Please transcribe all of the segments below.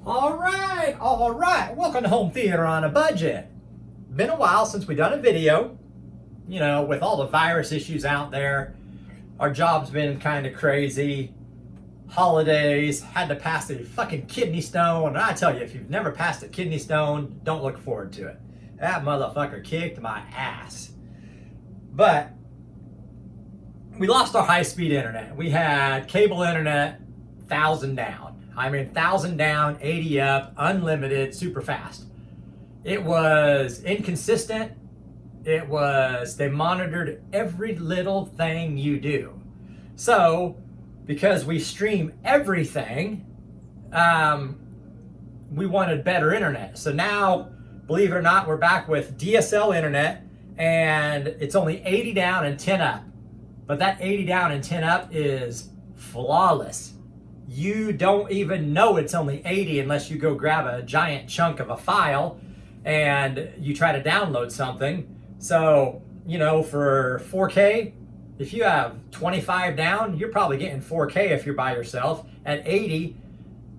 All right. Welcome to Home Theater on a Budget. Been a while since we done a video. You know, with all the virus issues out there, our job's been kind of crazy. Holidays, had to pass a fucking kidney stone. And I tell you, if you've never passed a kidney stone, don't look forward to it. That motherfucker kicked my ass. But we lost our high-speed internet. We had cable internet, 1,000 down. I mean, 1,000 down, 80 up, unlimited, super fast. It was inconsistent. They monitored every little thing you do. So, because we stream everything, we wanted better internet. So now, believe it or not, we're back with DSL internet, and it's only 80 down and 10 up. But that 80 down and 10 up is flawless. You don't even know it's only 80 unless you go grab a giant chunk of a file and you try to download something. So, you know, for 4K, if you have 25 down, you're probably getting 4K if you're by yourself. At 80,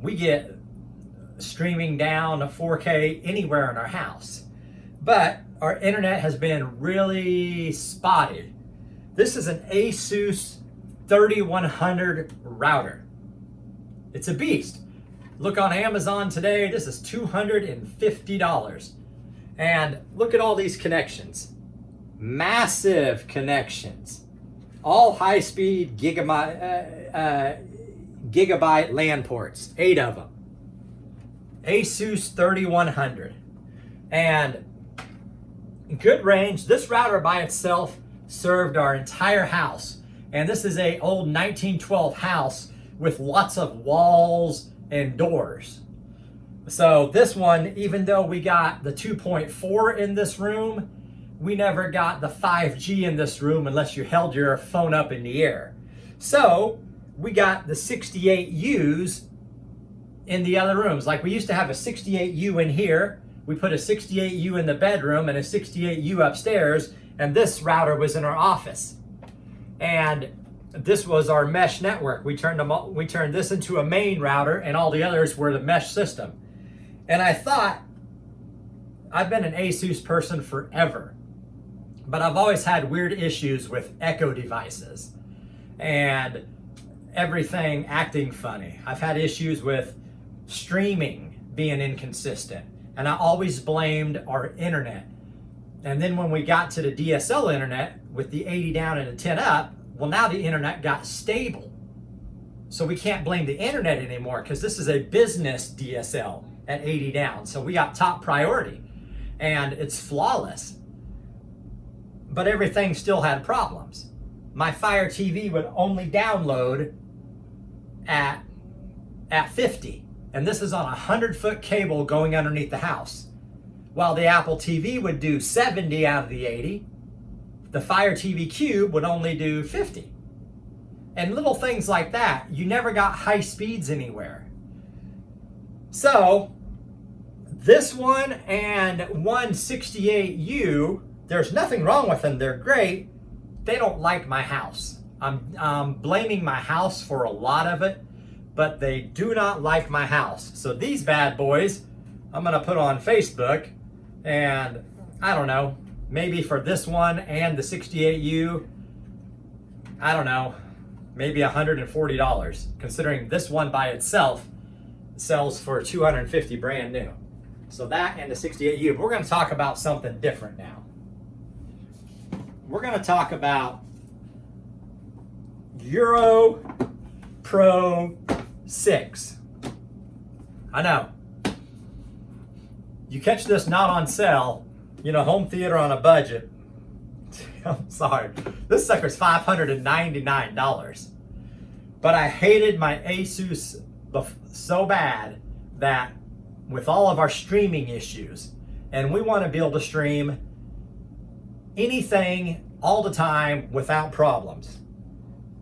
we get streaming down to 4K anywhere in our house. But our internet has been really spotty. This is an Asus 3100 router. It's a beast. Look on Amazon today, this is $250. And look at all these connections. Massive connections. All high-speed gigabyte LAN ports, 8 of them. Asus 3100. And good range. This router by itself served our entire house. And this is a old 1912 house with lots of walls and doors. So this one, even though we got the 2.4 in this room, we never got the 5G in this room unless you held your phone up in the air. So we got the 68Us in the other rooms. Like we used to have a 68U in here. We put a 68U in the bedroom and a 68U upstairs, and this router was in our office. And this was our mesh network. We turned this into a main router, and all the others were the mesh system. And I thought, I've been an Asus person forever, but I've always had weird issues with Echo devices and everything acting funny. I've had issues with streaming being inconsistent, and I always blamed our internet. And then when we got to the DSL internet with the 80 down and the 10 up, well, now the internet got stable. So we can't blame the internet anymore because this is a business DSL at 80 down. So we got top priority and it's flawless. But everything still had problems. My Fire TV would only download at 50. And this is on a 100-foot cable going underneath the house. While the Apple TV would do 70 out of the 80, the Fire TV Cube would only do 50. And little things like that, you never got high speeds anywhere. So, this one and 168U, there's nothing wrong with them, they're great. They don't like my house. I'm blaming my house for a lot of it, but they do not like my house. So these bad boys, I'm gonna put on Facebook, and I don't know, maybe for this one and the 68U, I don't know, maybe $140, considering this one by itself sells for $250 brand new. So that and the 68U. But we're going to talk about something different now. We're going to talk about Eero Pro 6. I know. You catch this not on sale, you know, home theater on a budget. I'm sorry. This sucker's $599. But I hated my Asus so bad that with all of our streaming issues, and we want to be able to stream anything all the time without problems.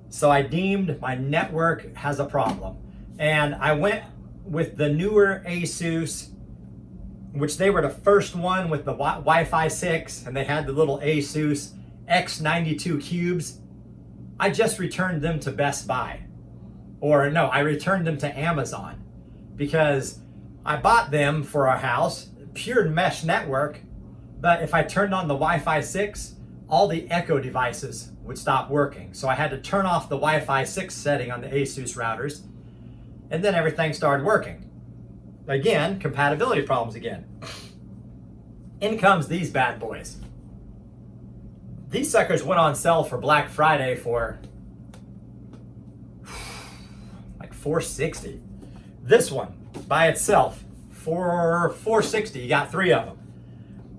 So I deemed my network has a problem. And I went with the newer Asus, which they were the first one with the Wi-Fi 6, and they had the little Asus X92 cubes. I just returned them to Best Buy. Or no, I returned them to Amazon because I bought them for our house, pure mesh network, but if I turned on the Wi-Fi 6, all the Echo devices would stop working. So I had to turn off the Wi-Fi 6 setting on the Asus routers, and then everything started working. Again, compatibility problems again. In comes these bad boys. These suckers went on sale for Black Friday for like $460. This one by itself for $460. You got 3 of them.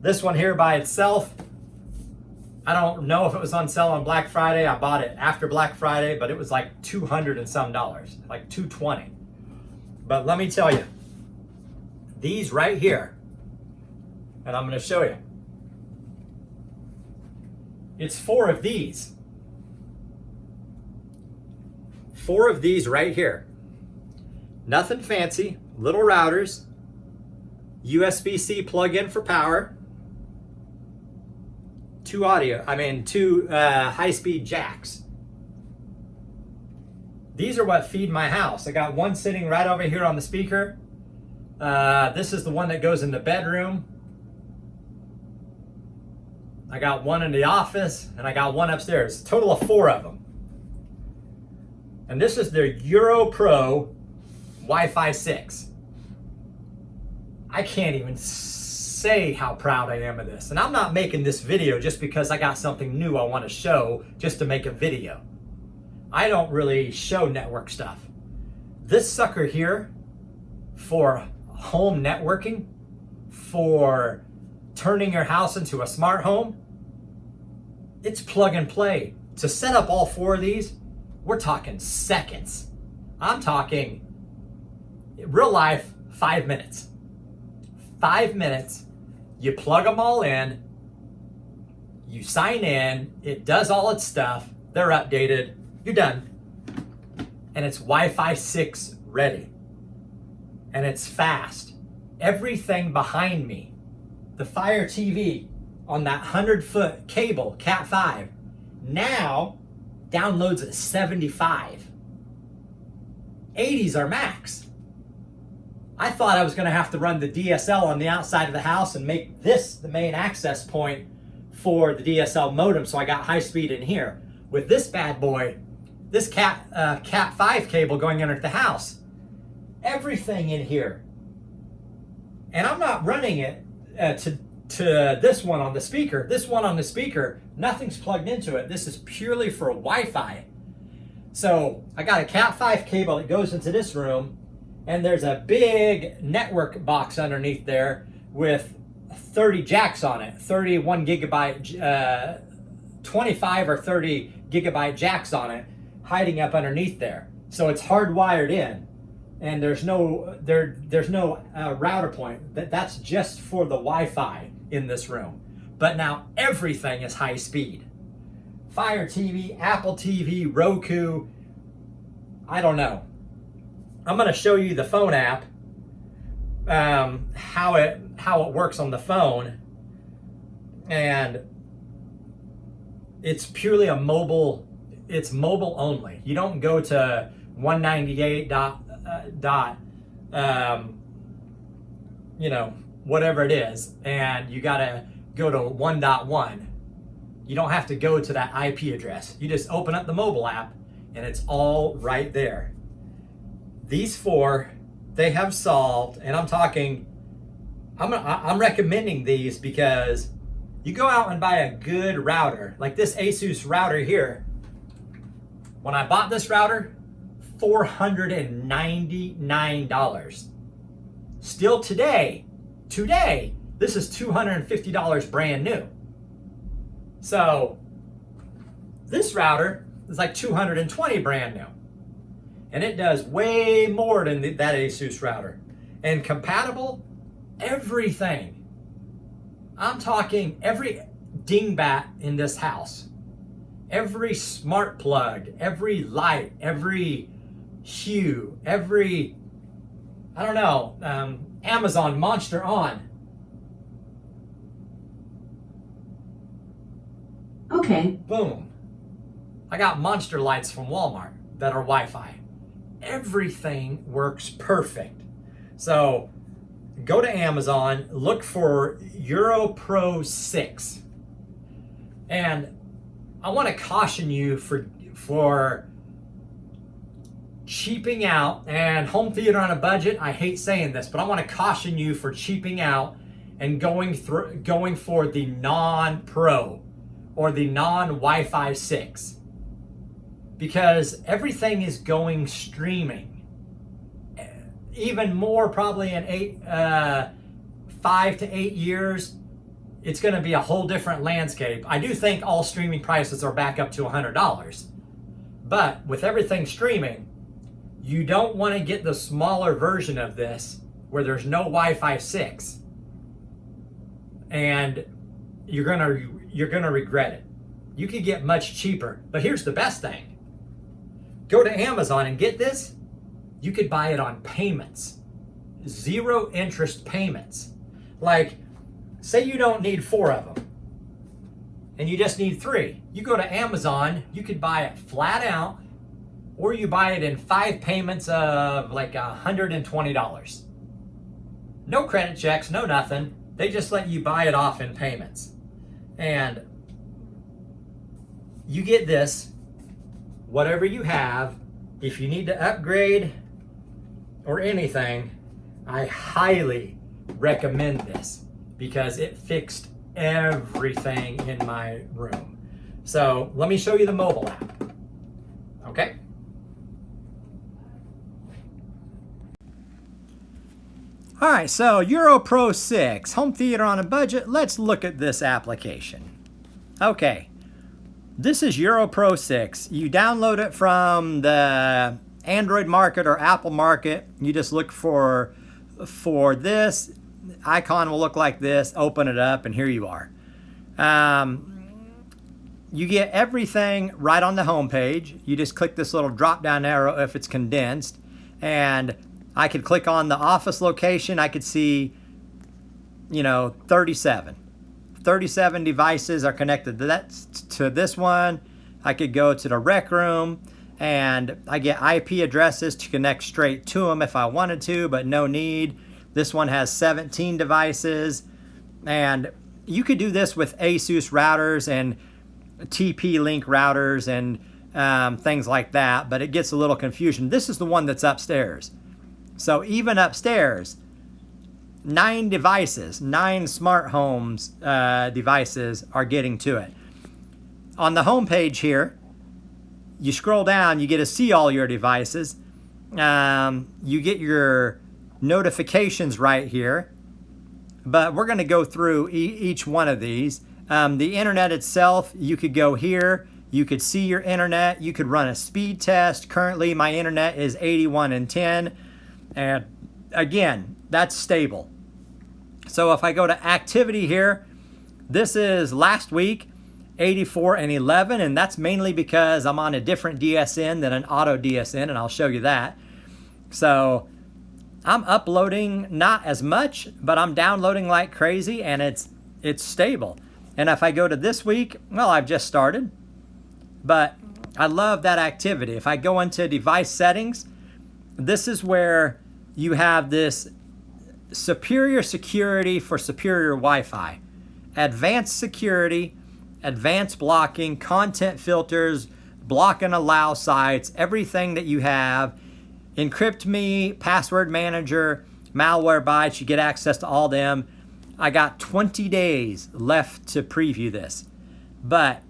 This one here by itself, I don't know if it was on sale on Black Friday. I bought it after Black Friday, but it was like $200 and some, like $220. But let me tell you, these right here, and I'm going to show you. It's 4 of these. 4 of these right here. Nothing fancy, little routers, USB-C plug-in for power, 2 high-speed jacks. These are what feed my house. I got one sitting right over here on the speaker. This is the one that goes in the bedroom. I got one in the office, and I got one upstairs. A total of 4 of them. And this is their Eero Pro Wi-Fi 6. I can't even say how proud I am of this. And I'm not making this video just because I got something new I want to show just to make a video. I don't really show network stuff. This sucker here, for home networking, for turning your house into a smart home, it's plug and play. To set up all 4 of these, we're talking seconds. I'm talking, in real life, 5 minutes. 5 minutes, you plug them all in, you sign in, it does all its stuff, they're updated, you're done. And it's Wi-Fi 6 ready. And it's fast. Everything behind me, the Fire TV on that 100-foot cable, Cat 5, now downloads at 75. 80s are max. I thought I was going to have to run the DSL on the outside of the house and make this the main access point for the DSL modem, so I got high speed in here. With this bad boy, this Cat 5 cable going under the house, everything in here. And I'm not running it to this one on the speaker. This one on the speaker, nothing's plugged into it. This is purely for Wi-Fi. So I got a Cat 5 cable that goes into this room, and there's a big network box underneath there with 30 jacks on it, 31 gigabyte, 25 or 30 gigabyte jacks on it, hiding up underneath there. So it's hardwired in, and there's no router point. That's just for the Wi-Fi in this room. But now everything is high speed. Fire TV, Apple TV, Roku, I don't know. I'm going to show you the phone app, how it works on the phone, and it's purely a mobile. It's mobile only. You don't go to 198 whatever it is, and you gotta go to 1.1. You don't have to go to that IP address. You just open up the mobile app, and it's all right there. These 4, they have solved, and I'm talking, I'm recommending these because you go out and buy a good router, like this Asus router here. When I bought this router, $499. Still today, this is $250 brand new. So this router is like $220 brand new. And it does way more than that Asus router. And compatible, everything. I'm talking every dingbat in this house. Every smart plug, every light, every hue, every, I don't know, Amazon Monster on. Okay. Boom. I got Monster lights from Walmart that are Wi-Fi. Everything works perfect. So go to Amazon, look for Eero Pro 6. And I want to caution you for cheaping out, and home theater on a budget, I hate saying this, but I want to caution you for cheaping out and going for the non-Pro or the non-Wi-Fi 6, because everything is going streaming. Even more probably in 5 to 8 years, it's going to be a whole different landscape. I do think all streaming prices are back up to $100, but with everything streaming, you don't want to get the smaller version of this where there's no Wi-Fi 6, and you're gonna regret it. You could get much cheaper, but here's the best thing. Go to Amazon and get this. You could buy it on payments, 0 interest payments. Like, say you don't need 4 of them and you just need 3. You go to Amazon, you could buy it flat out, or you buy it in 5 payments of like $120. No credit checks, no nothing. They just let you buy it off in payments. And you get this, whatever you have. If you need to upgrade or anything, I highly recommend this because it fixed everything in my room. So let me show you the mobile app. Okay? All right, so Eero Pro 6, home theater on a budget. Let's look at this application. Okay, this is Eero Pro 6. You download it from the Android market or Apple market. You just look for this. Icon will look like this. Open it up, and here you are. You get everything right on the home page. You just click this little drop-down arrow if it's condensed, and I could click on the office location. I could see, 37. 37 devices are connected to this one. I could go to the rec room, and I get IP addresses to connect straight to them if I wanted to, but no need. This one has 17 devices, and you could do this with Asus routers and TP-Link routers and things like that, but it gets a little confusion. This is the one that's upstairs. So even upstairs, 9 devices, 9 smart homes devices are getting to it. On the home page here, you scroll down, you get to see all your devices. You get your notifications right here, but we're going to go through each one of these. The internet itself, you could go here, you could see your internet, you could run a speed test. Currently my internet is 81 and 10, and again, that's stable. So if I go to activity here, this is last week, 84 and 11, and that's mainly because I'm on a different DSN than an auto DSN, and I'll show you that. So I'm uploading not as much, but I'm downloading like crazy, and it's stable. And if I go to this week, well, I've just started, but I love that activity. If I go into device settings, this is where you have this superior security for superior Wi-Fi, advanced security, advanced blocking, content filters, block and allow sites, everything that you have. Encrypt Me, password manager, malware bytes, you get access to all them. I got 20 days left to preview this, but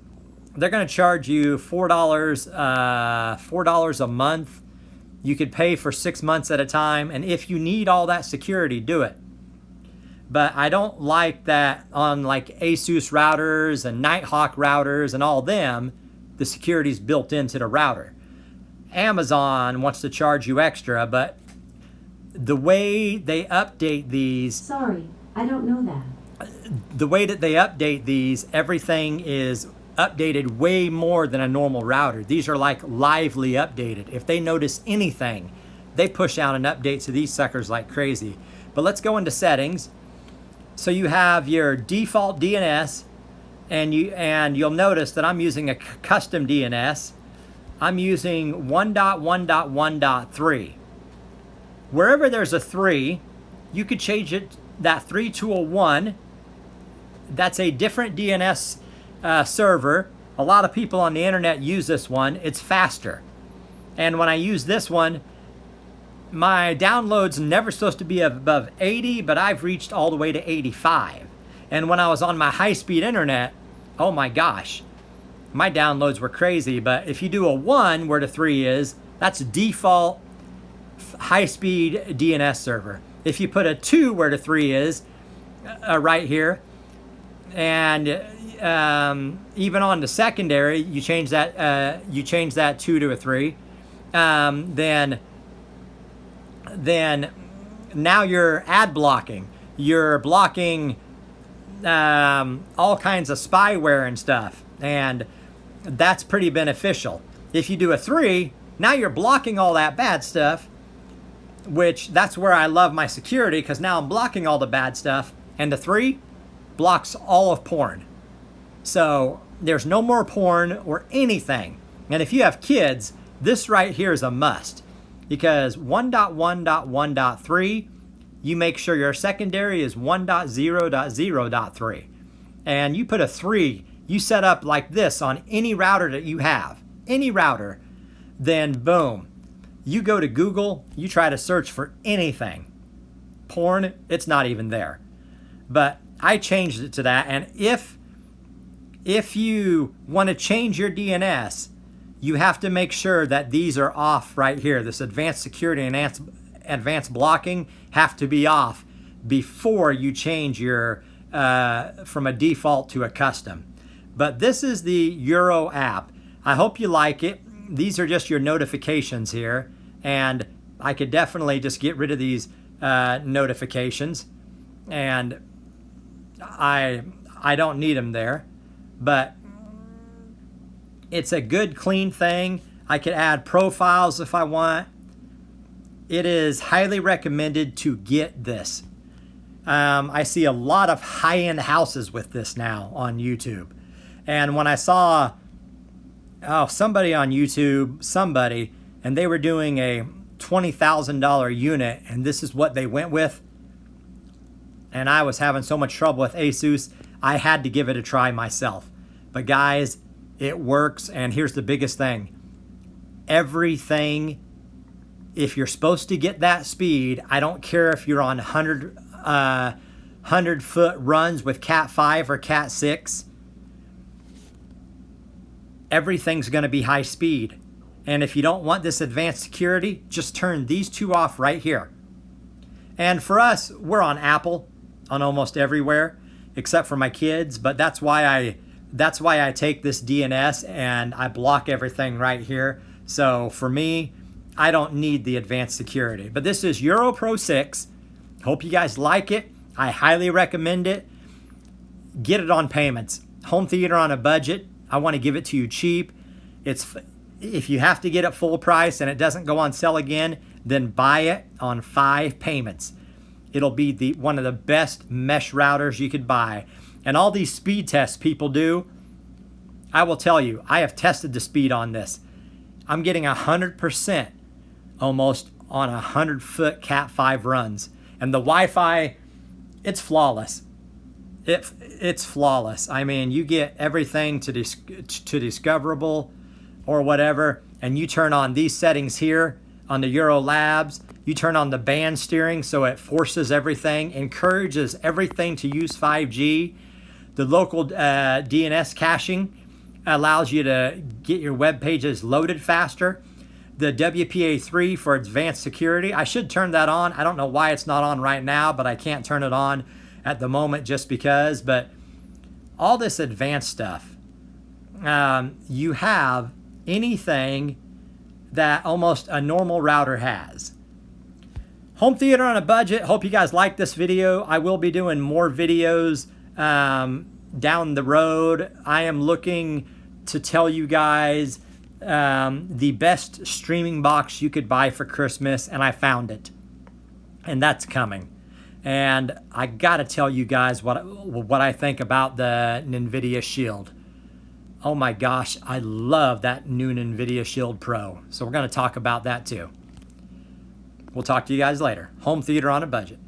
they're going to charge you $4 a month. You could pay for 6 months at a time, and if you need all that security, do it. But I don't like that on like Asus routers and Nighthawk routers and all them, the security's built into the router. Amazon wants to charge you extra, but the way they update these... Sorry, I don't know that. The way that they update these, everything is updated way more than a normal router. These are like lively updated. If they notice anything, they push out an update to these suckers like crazy. But let's go into settings. So you have your default DNS, and you'll notice that I'm using a custom DNS. I'm using 1.1.1.3. Wherever there's a 3, you could change it, that 3 to a 1. That's a different DNS server. A lot of people on the internet use this one. It's faster. And when I use this one, my download's never supposed to be above 80, but I've reached all the way to 85. And when I was on my high-speed internet, oh my gosh, my downloads were crazy. But if you do a 1 where the 3 is, that's a default high-speed DNS server. If you put a 2 where the 3 is, right here, and even on the secondary, you change that 2 to a 3, then now you're ad blocking. You're blocking all kinds of spyware and stuff, and that's pretty beneficial. If you do a 3, now you're blocking all that bad stuff, which that's where I love my security, because now I'm blocking all the bad stuff, and the 3 blocks all of porn. So there's no more porn or anything. And if you have kids, this right here is a must, because 1.1.1.3, you make sure your secondary is 1.0.0.3. And you put a 3, you set up like this on any router that you have, any router, then boom, you go to Google, you try to search for anything. Porn, it's not even there. But I changed it to that, and if you want to change your DNS, you have to make sure that these are off right here. This advanced security and advanced blocking have to be off before you change your from a default to a custom. But this is the Eero app. I hope you like it. These are just your notifications here, and I could definitely just get rid of these notifications, and I don't need them there. But it's a good, clean thing. I could add profiles if I want. It is highly recommended to get this. I see a lot of high-end houses with this now on YouTube. And when I saw somebody on YouTube, and they were doing a $20,000 unit, and this is what they went with, and I was having so much trouble with Asus, I had to give it a try myself. But guys, it works, and here's the biggest thing. Everything, if you're supposed to get that speed, I don't care if you're on 100-foot runs with Cat 5 or Cat 6, everything's going to be high speed. And if you don't want this advanced security, just turn these 2 off right here. And for us, we're on Apple on almost everywhere, except for my kids. But that's why I take this DNS and I block everything right here. So for me, I don't need the advanced security. But this is Eero Pro 6. Hope you guys like it. I highly recommend it. Get it on payments. Home theater on a budget. I want to give it to you cheap. If you have to get it full price and it doesn't go on sale again, then buy it on 5 payments. It'll be one of the best mesh routers you could buy. And all these speed tests people do, I will tell you, I have tested the speed on this. I'm getting 100% almost on 100-foot Cat 5 runs. And the Wi-Fi, it's flawless. It's flawless. I mean, you get everything to discoverable or whatever, and you turn on these settings here on the Eero Labs. You turn on the band steering so it forces everything, encourages everything to use 5G. The local DNS caching allows you to get your web pages loaded faster. The WPA3 for advanced security, I should turn that on. I don't know why it's not on right now, but I can't turn it on at the moment just because. But all this advanced stuff, you have anything that almost a normal router has. Home theater on a budget. Hope you guys like this video. I will be doing more videos down the road. I am looking to tell you guys the best streaming box you could buy for Christmas, and I found it, and that's coming. And I gotta tell you guys what I think about the NVIDIA Shield. Oh my gosh, I love that new NVIDIA Shield Pro. So we're gonna talk about that too. We'll talk to you guys later. Home theater on a budget.